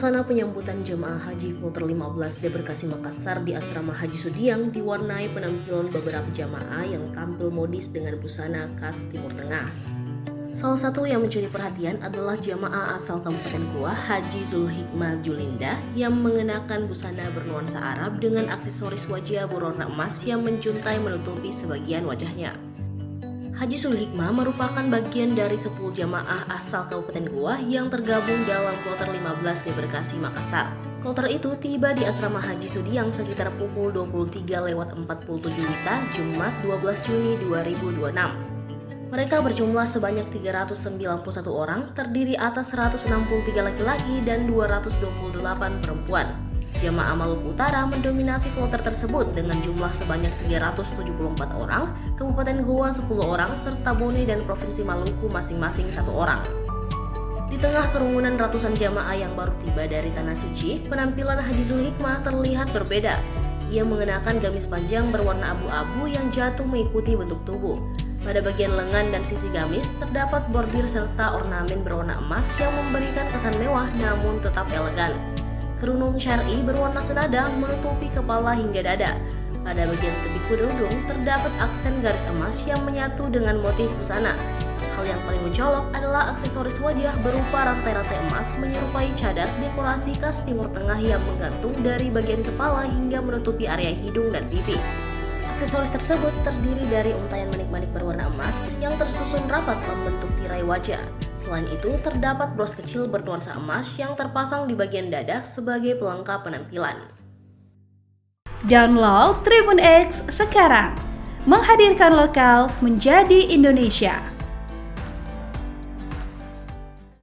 Suasana penyambutan jemaah haji kloter 15 Debarkasi Makassar di Asrama Haji Sudiang diwarnai penampilan beberapa jamaah yang tampil modis dengan busana khas Timur Tengah. Salah satu yang mencuri perhatian adalah jamaah asal Kabupaten Goa Haji Zulhikmah Julinda yang mengenakan busana bernuansa Arab dengan aksesoris wajah berwarna emas yang menjuntai menutupi sebagian wajahnya. Haji Zulhikmah merupakan bagian dari 10 jamaah asal Kabupaten Goa yang tergabung dalam kloter 15 Debarkasi Makassar. Kloter itu tiba di Asrama Haji Sudiang sekitar pukul 23.47 WITA Jumat 12 Juni 2026. Mereka berjumlah sebanyak 391 orang, terdiri atas 163 laki-laki dan 228 perempuan. Jamaah Maluku Utara mendominasi kloter tersebut dengan jumlah sebanyak 374 orang, Kabupaten Goa 10 orang, serta Bone dan Provinsi Maluku masing-masing 1 orang. Di tengah kerumunan ratusan jamaah yang baru tiba dari Tanah Suci, penampilan Haji Zulhikmah terlihat berbeda. Ia mengenakan gamis panjang berwarna abu-abu yang jatuh mengikuti bentuk tubuh. Pada bagian lengan dan sisi gamis terdapat bordir serta ornamen berwarna emas yang memberikan kesan mewah namun tetap elegan. Kerudung syar'i berwarna senada menutupi kepala hingga dada. Pada bagian tepi kerudung terdapat aksen garis emas yang menyatu dengan motif busana. Hal yang paling mencolok adalah aksesoris wajah berupa rantai-rantai emas menyerupai cadar dekorasi khas Timur Tengah yang menggantung dari bagian kepala hingga menutupi area hidung dan pipi. Aksesoris tersebut terdiri dari untayan manik-manik berwarna emas yang tersusun rapat membentuk tirai wajah. Selain itu, terdapat bros kecil bernuansa emas yang terpasang di bagian dada sebagai pelengkap penampilan. Download Tribun X sekarang, menghadirkan lokal menjadi Indonesia.